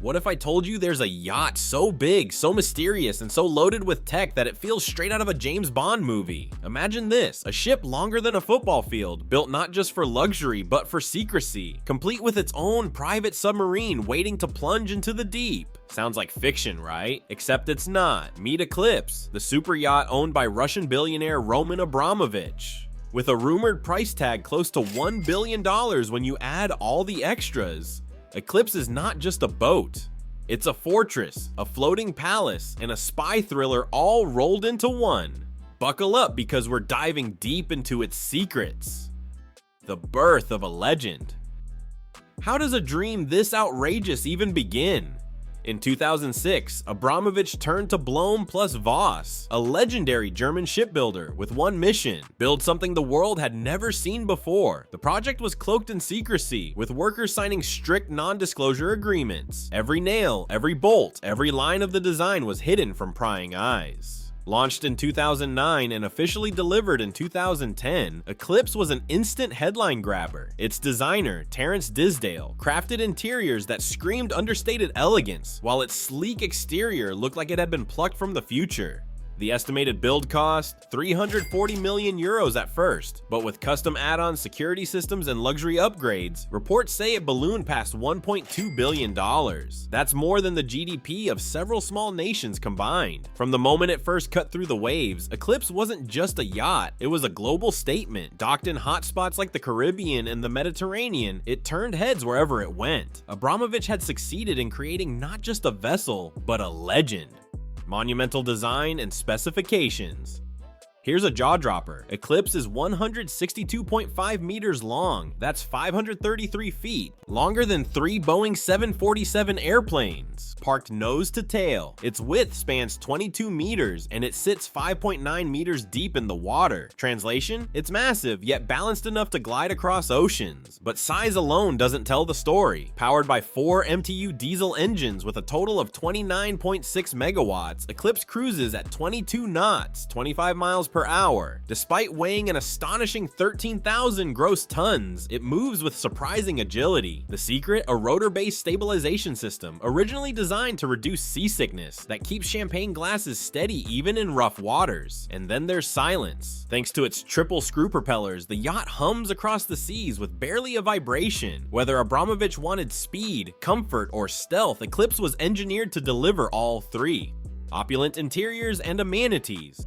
What if I told you there's a yacht so big, so mysterious, and so loaded with tech that it feels straight out of a James Bond movie? Imagine this, a ship longer than a football field, built not just for luxury, but for secrecy, complete with its own private submarine waiting to plunge into the deep. Sounds like fiction, right? Except it's not. Meet Eclipse, the super yacht owned by Russian billionaire Roman Abramovich. With a rumored price tag close to $1 billion when you add all the extras, Eclipse is not just a boat. It's a fortress, a floating palace, and a spy thriller all rolled into one. Buckle up because we're diving deep into its secrets. The birth of a legend. How does a dream this outrageous even begin? In 2006, Abramovich turned to Blohm plus Voss, a legendary German shipbuilder, with one mission: build something the world had never seen before. The project was cloaked in secrecy, with workers signing strict non-disclosure agreements. Every nail, every bolt, every line of the design was hidden from prying eyes. Launched in 2009 and officially delivered in 2010, Eclipse was an instant headline grabber. Its designer, Terence Disdale, crafted interiors that screamed understated elegance, while its sleek exterior looked like it had been plucked from the future. The estimated build cost, 340 million euros at first, but with custom add-on security systems and luxury upgrades, reports say it ballooned past $1.2 billion. That's more than the GDP of several small nations combined. From the moment it first cut through the waves, Eclipse wasn't just a yacht, it was a global statement. Docked in hotspots like the Caribbean and the Mediterranean, it turned heads wherever it went. Abramovich had succeeded in creating not just a vessel, but a legend. Monumental design and specifications. Here's a jaw-dropper. Eclipse is 162.5 meters long. That's 533 feet. Longer than 3 Boeing 747 airplanes. Parked nose to tail. Its width spans 22 meters, and it sits 5.9 meters deep in the water. Translation? It's massive, yet balanced enough to glide across oceans. But size alone doesn't tell the story. Powered by 4 MTU diesel engines with a total of 29.6 megawatts, Eclipse cruises at 22 knots, 25 miles per hour. Despite weighing an astonishing 13,000 gross tons, it moves with surprising agility. The secret? A rotor-based stabilization system, originally designed to reduce seasickness, that keeps champagne glasses steady even in rough waters. And then there's silence. Thanks to its triple screw propellers, the yacht hums across the seas with barely a vibration. Whether Abramovich wanted speed, comfort, or stealth, Eclipse was engineered to deliver all three. Opulent interiors and amenities.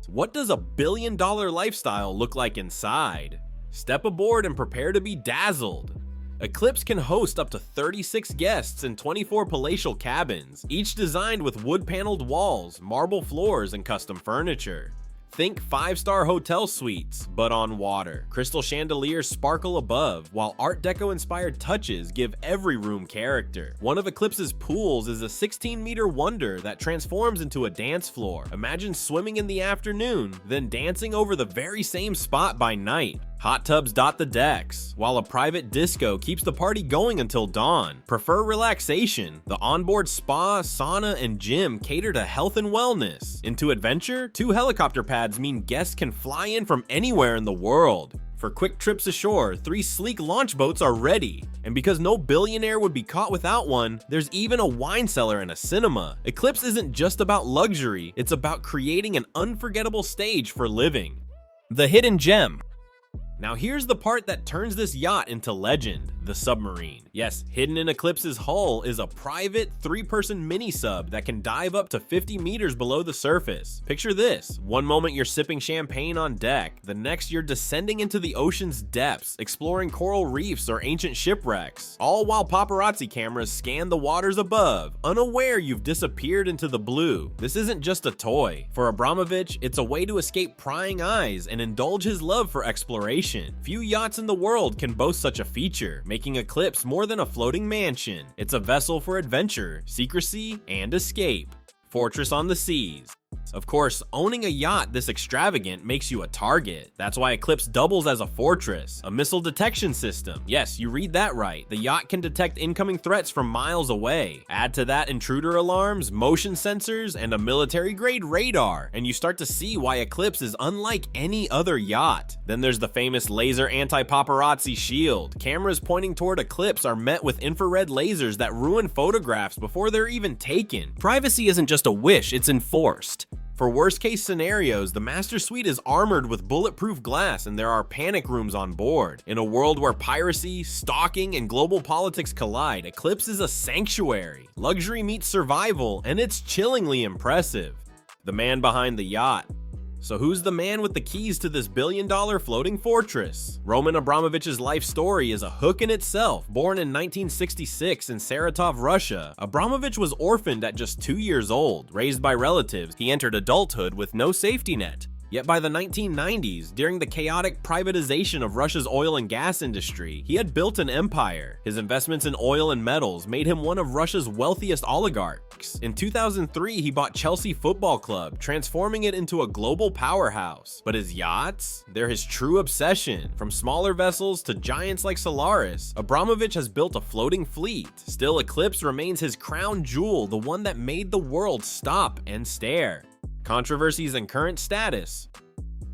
What does a billion-dollar lifestyle look like inside? Step aboard and prepare to be dazzled. Eclipse can host up to 36 guests in 24 palatial cabins, each designed with wood-paneled walls, marble floors, and custom furniture. Think 5-star hotel suites, but on water. Crystal chandeliers sparkle above, while Art Deco-inspired touches give every room character. One of Eclipse's pools is a 16-meter wonder that transforms into a dance floor. Imagine swimming in the afternoon, then dancing over the very same spot by night. Hot tubs dot the decks, while a private disco keeps the party going until dawn. Prefer relaxation? The onboard spa, sauna, and gym cater to health and wellness. Into adventure? 2 helicopter pads mean guests can fly in from anywhere in the world. For quick trips ashore, 3 sleek launch boats are ready. And because no billionaire would be caught without one, there's even a wine cellar and a cinema. Eclipse isn't just about luxury, it's about creating an unforgettable stage for living. The hidden gem. Now here's the part that turns this yacht into legend, the submarine. Yes, hidden in Eclipse's hull is a private 3-person mini-sub that can dive up to 50 meters below the surface. Picture this, one moment you're sipping champagne on deck, the next you're descending into the ocean's depths, exploring coral reefs or ancient shipwrecks, all while paparazzi cameras scan the waters above, unaware you've disappeared into the blue. This isn't just a toy. For Abramovich, it's a way to escape prying eyes and indulge his love for exploration. Few yachts in the world can boast such a feature, making Eclipse more than a floating mansion. It's a vessel for adventure, secrecy, and escape. Fortress on the seas. Of course, owning a yacht this extravagant makes you a target. That's why Eclipse doubles as a fortress, a missile detection system. Yes, you read that right. The yacht can detect incoming threats from miles away. Add to that intruder alarms, motion sensors, and a military-grade radar, and you start to see why Eclipse is unlike any other yacht. Then there's the famous laser anti-paparazzi shield. Cameras pointing toward Eclipse are met with infrared lasers that ruin photographs before they're even taken. Privacy isn't just a wish, it's enforced. For worst-case scenarios, the Master Suite is armored with bulletproof glass and there are panic rooms on board. In a world where piracy, stalking, and global politics collide, Eclipse is a sanctuary. Luxury meets survival, and it's chillingly impressive. The man behind the yacht. So who's the man with the keys to this billion-dollar floating fortress? Roman Abramovich's life story is a hook in itself. Born in 1966 in Saratov, Russia, Abramovich was orphaned at just 2 years old. Raised by relatives, he entered adulthood with no safety net. Yet by the 1990s, during the chaotic privatization of Russia's oil and gas industry, he had built an empire. His investments in oil and metals made him one of Russia's wealthiest oligarchs. In 2003, he bought Chelsea Football Club, transforming it into a global powerhouse. But his yachts? They're his true obsession. From smaller vessels to giants like Solaris, Abramovich has built a floating fleet. Still, Eclipse remains his crown jewel, the one that made the world stop and stare. Controversies and current status.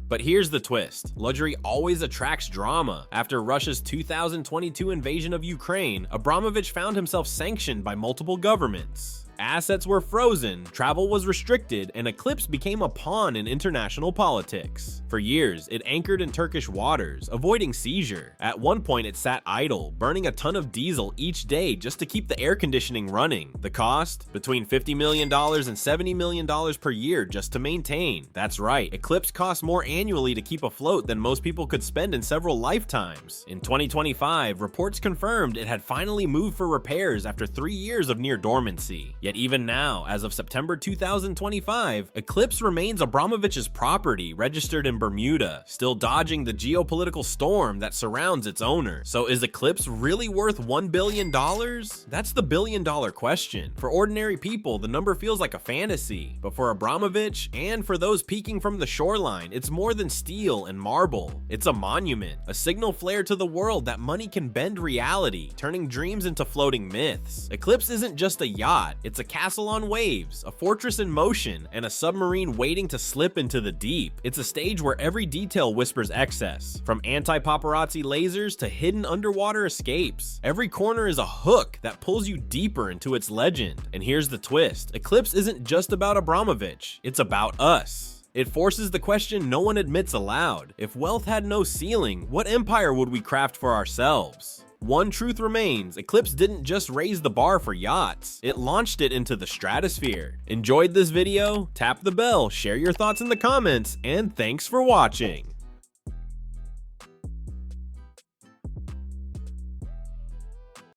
But here's the twist. Luxury always attracts drama. After Russia's 2022 invasion of Ukraine, Abramovich found himself sanctioned by multiple governments. Assets were frozen, travel was restricted, and Eclipse became a pawn in international politics. For years, it anchored in Turkish waters, avoiding seizure. At one point, it sat idle, burning a ton of diesel each day just to keep the air conditioning running. The cost? Between $50 million and $70 million per year just to maintain. That's right, Eclipse costs more annually to keep afloat than most people could spend in several lifetimes. In 2025, reports confirmed it had finally moved for repairs after 3 years of near dormancy. Yet even now, as of September 2025, Eclipse remains Abramovich's property, registered in Bermuda, still dodging the geopolitical storm that surrounds its owner. So is Eclipse really worth $1 billion? That's the billion-dollar question. For ordinary people, the number feels like a fantasy. But for Abramovich, and for those peeking from the shoreline, it's more than steel and marble. It's a monument, a signal flare to the world that money can bend reality, turning dreams into floating myths. Eclipse isn't just a yacht, it's a castle on waves, a fortress in motion, and a submarine waiting to slip into the deep. It's a stage where every detail whispers excess, from anti-paparazzi lasers to hidden underwater escapes. Every corner is a hook that pulls you deeper into its legend. And here's the twist, Eclipse isn't just about Abramovich, it's about us. It forces the question no one admits aloud. If wealth had no ceiling, what empire would we craft for ourselves? One truth remains, Eclipse didn't just raise the bar for yachts, it launched it into the stratosphere. Enjoyed this video? Tap the bell, share your thoughts in the comments, and thanks for watching.